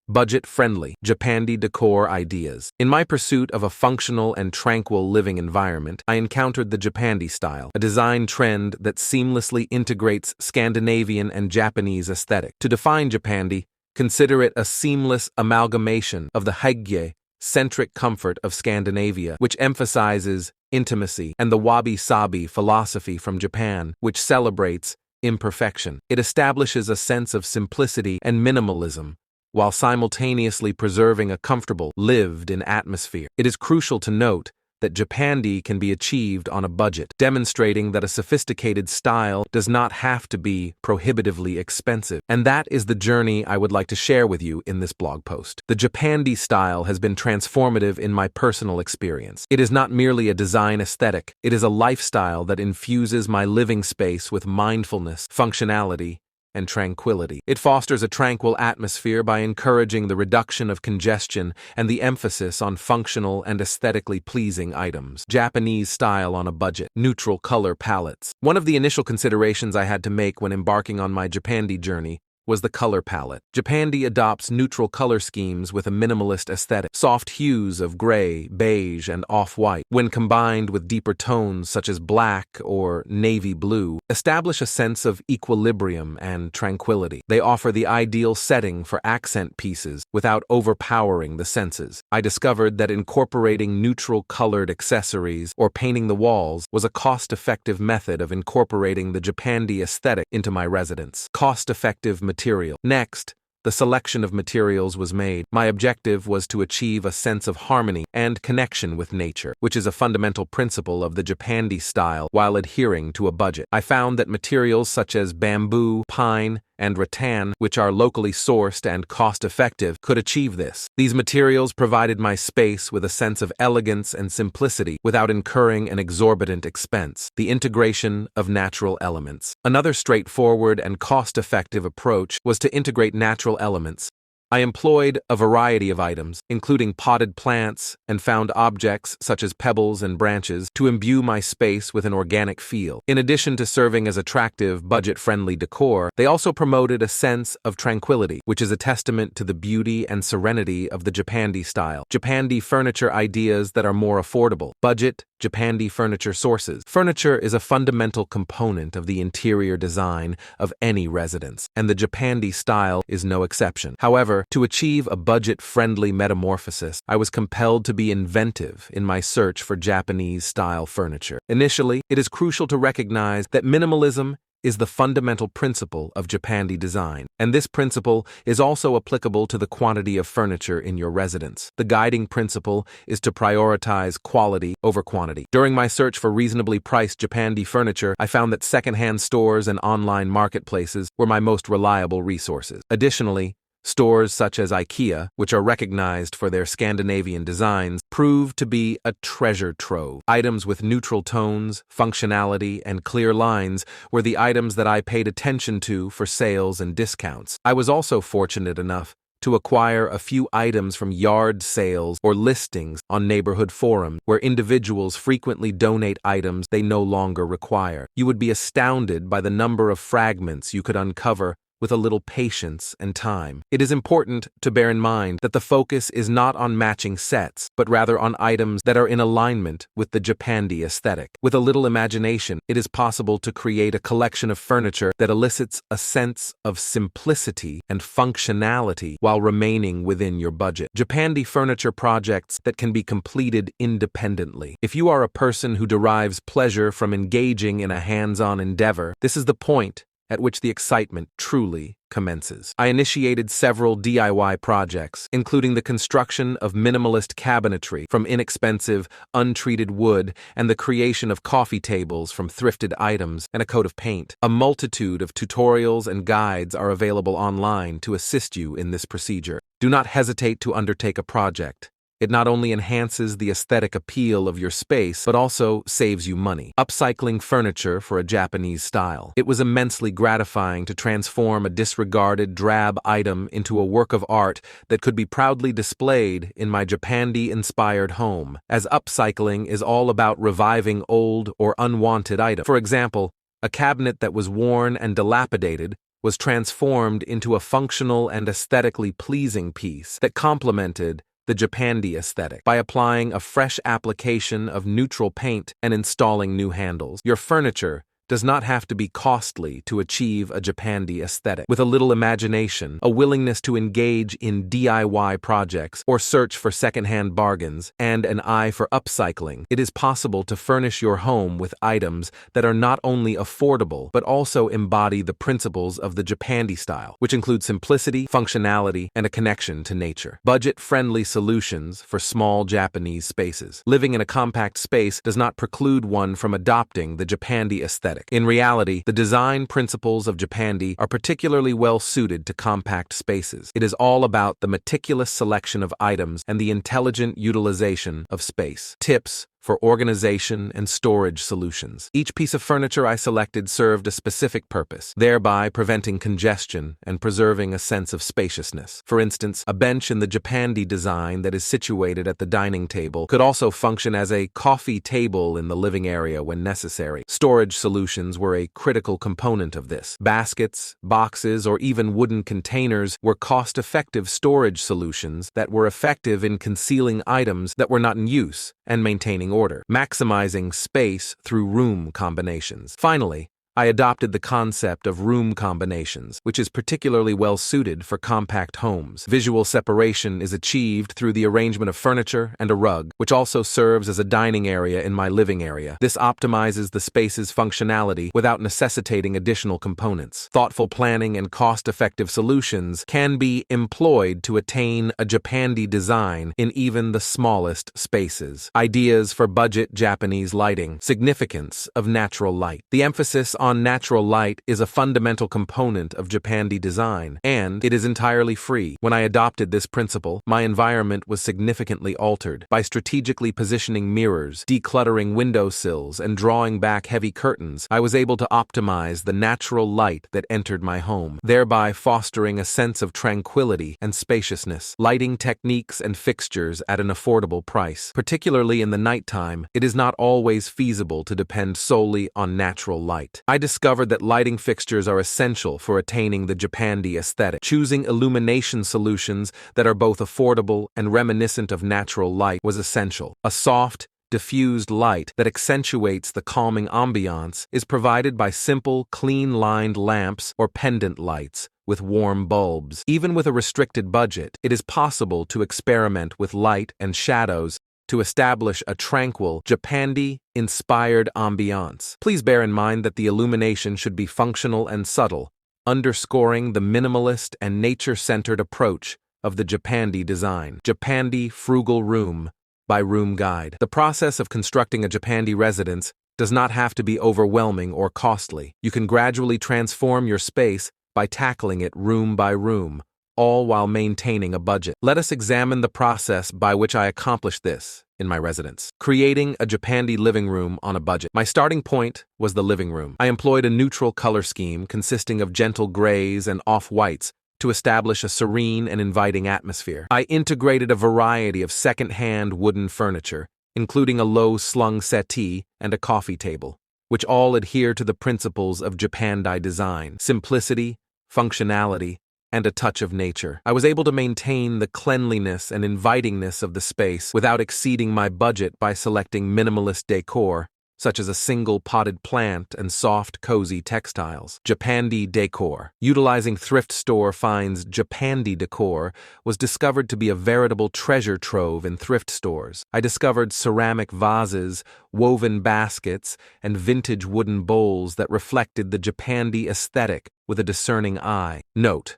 Budget-friendly Japandi decor ideas. In my pursuit of a functional and tranquil living environment, I encountered the Japandi style, a design trend that seamlessly integrates Scandinavian and Japanese aesthetic. To define Japandi, consider it a seamless amalgamation of the hygge-centric comfort of Scandinavia, which emphasizes intimacy, and the wabi-sabi philosophy from Japan, which celebrates imperfection. It establishes a sense of simplicity and minimalism, while simultaneously preserving a comfortable, lived-in atmosphere. It is crucial to note that Japandi can be achieved on a budget, demonstrating that a sophisticated style does not have to be prohibitively expensive. And that is the journey I would like to share with you in this blog post. The Japandi style has been transformative in my personal experience. It is not merely a design aesthetic, it is a lifestyle that infuses my living space with mindfulness, functionality, and tranquility. It fosters a tranquil atmosphere by encouraging the reduction of congestion and the emphasis on functional and aesthetically pleasing items. Japanese style on a budget. Neutral color palettes. One of the initial considerations I had to make when embarking on my Japandi journey was the color palette. Japandi adopts neutral color schemes with a minimalist aesthetic. Soft hues of gray, beige, and off-white, when combined with deeper tones such as black or navy blue, establish a sense of equilibrium and tranquility. They offer the ideal setting for accent pieces without overpowering the senses. I discovered that incorporating neutral colored accessories or painting the walls was a cost-effective method of incorporating the Japandi aesthetic into my residence. Cost-effective material. Next, the selection of materials was made. My objective was to achieve a sense of harmony and connection with nature, which is a fundamental principle of the Japandi style while adhering to a budget. I found that materials such as bamboo, pine, and rattan, which are locally sourced and cost-effective, could achieve this. These materials provided my space with a sense of elegance and simplicity without incurring an exorbitant expense. The integration of natural elements. Another straightforward and cost-effective approach was to integrate natural elements. I employed a variety of items, including potted plants, and found objects such as pebbles and branches to imbue my space with an organic feel. In addition to serving as attractive, budget-friendly decor, they also promoted a sense of tranquility, which is a testament to the beauty and serenity of the Japandi style. Japandi furniture ideas that are more affordable. Budget Japandi furniture sources. Furniture is a fundamental component of the interior design of any residence, and the Japandi style is no exception. However, to achieve a budget-friendly metamorphosis, I was compelled to be inventive in my search for Japanese-style furniture. Initially, it is crucial to recognize that minimalism is the fundamental principle of Japandi design, and this principle is also applicable to the quantity of furniture in your residence. The guiding principle is to prioritize quality over quantity. During my search for reasonably priced Japandi furniture, I found that secondhand stores and online marketplaces were my most reliable resources. Additionally, stores such as IKEA, which are recognized for their Scandinavian designs, proved to be a treasure trove. Items with neutral tones, functionality, and clear lines were the items that I paid attention to for sales and discounts. I was also fortunate enough to acquire a few items from yard sales or listings on neighborhood forums, where individuals frequently donate items they no longer require. You would be astounded by the number of fragments you could uncover with a little patience and time. It is important to bear in mind that the focus is not on matching sets, but rather on items that are in alignment with the Japandi aesthetic. With a little imagination, it is possible to create a collection of furniture that elicits a sense of simplicity and functionality while remaining within your budget. Japandi furniture projects that can be completed independently. If you are a person who derives pleasure from engaging in a hands-on endeavor, this is the point at which the excitement truly commences. I initiated several DIY projects, including the construction of minimalist cabinetry from inexpensive, untreated wood and the creation of coffee tables from thrifted items and a coat of paint. A multitude of tutorials and guides are available online to assist you in this procedure. Do not hesitate to undertake a project. It not only enhances the aesthetic appeal of your space, but also saves you money. Upcycling furniture for a Japanese style. It was immensely gratifying to transform a disregarded, drab item into a work of art that could be proudly displayed in my Japandi-inspired home, as upcycling is all about reviving old or unwanted items. For example, a cabinet that was worn and dilapidated was transformed into a functional and aesthetically pleasing piece that complemented the Japandi aesthetic. By applying a fresh application of neutral paint and installing new handles, your furniture does not have to be costly to achieve a Japandi aesthetic. With a little imagination, a willingness to engage in DIY projects or search for secondhand bargains, and an eye for upcycling, it is possible to furnish your home with items that are not only affordable but also embody the principles of the Japandi style, which include simplicity, functionality, and a connection to nature. Budget-friendly solutions for small Japanese spaces. Living in a compact space does not preclude one from adopting the Japandi aesthetic. In reality, the design principles of Japandi are particularly well suited to compact spaces. It is all about the meticulous selection of items and the intelligent utilization of space. Tips for organization and storage solutions. Each piece of furniture I selected served a specific purpose, thereby preventing congestion and preserving a sense of spaciousness. For instance, a bench in the Japandi design that is situated at the dining table could also function as a coffee table in the living area when necessary. Storage solutions were a critical component of this. Baskets, boxes, or even wooden containers were cost-effective storage solutions that were effective in concealing items that were not in use and maintaining order, maximizing space through room combinations. Finally, I adopted the concept of room combinations, which is particularly well suited for compact homes. Visual separation is achieved through the arrangement of furniture and a rug, which also serves as a dining area in my living area. This optimizes the space's functionality without necessitating additional components. Thoughtful planning and cost-effective solutions can be employed to attain a Japandi design in even the smallest spaces. Ideas for budget Japanese lighting. Significance of natural light. The emphasis on natural light is a fundamental component of Japandi design, and it is entirely free. When I adopted this principle, my environment was significantly altered. By strategically positioning mirrors, decluttering windowsills, and drawing back heavy curtains, I was able to optimize the natural light that entered my home, thereby fostering a sense of tranquility and spaciousness. Lighting techniques and fixtures at an affordable price. Particularly in the nighttime, it is not always feasible to depend solely on natural light. I discovered that lighting fixtures are essential for attaining the Japandi aesthetic. Choosing illumination solutions that are both affordable and reminiscent of natural light was essential. A soft, diffused light that accentuates the calming ambiance is provided by simple, clean-lined lamps or pendant lights with warm bulbs. Even with a restricted budget, it is possible to experiment with light and shadows to establish a tranquil, Japandi-inspired ambiance. Please bear in mind that the illumination should be functional and subtle, underscoring the minimalist and nature-centered approach of the Japandi design. Japandi Frugal Room by Room Guide. The process of constructing a Japandi residence does not have to be overwhelming or costly. You can gradually transform your space by tackling it room by room, all while maintaining a budget. Let us examine the process by which I accomplished this in my residence. Creating a Japandi living room on a budget. My starting point was the living room. I employed a neutral color scheme consisting of gentle grays and off-whites to establish a serene and inviting atmosphere. I integrated a variety of second-hand wooden furniture, including a low-slung settee and a coffee table, which all adhere to the principles of Japandi design: simplicity, functionality, and a touch of nature. I was able to maintain the cleanliness and invitingness of the space without exceeding my budget by selecting minimalist decor, such as a single potted plant and soft, cozy textiles. Japandi Decor. Utilizing thrift store finds, Japandi Decor was discovered to be a veritable treasure trove in thrift stores. I discovered ceramic vases, woven baskets, and vintage wooden bowls that reflected the Japandi aesthetic with a discerning eye. Note: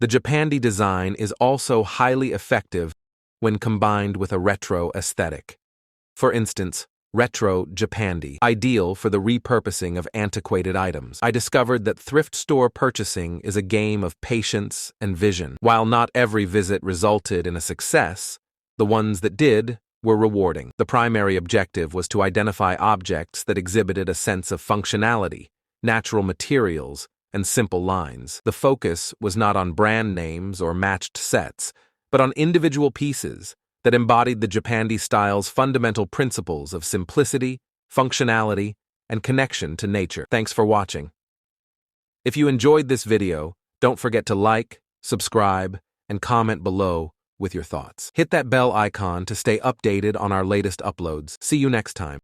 the Japandi design is also highly effective when combined with a retro aesthetic. For instance, retro Japandi, ideal for the repurposing of antiquated items. I discovered that thrift store purchasing is a game of patience and vision. While not every visit resulted in a success, the ones that did were rewarding. The primary objective was to identify objects that exhibited a sense of functionality, natural materials, and simple lines. The focus was not on brand names or matched sets, but on individual pieces that embodied the Japandi style's fundamental principles of simplicity, functionality, and connection to nature. Thanks for watching. If you enjoyed this video, don't forget to like, subscribe, and comment below with your thoughts. Hit that bell icon to stay updated on our latest uploads. See you next time.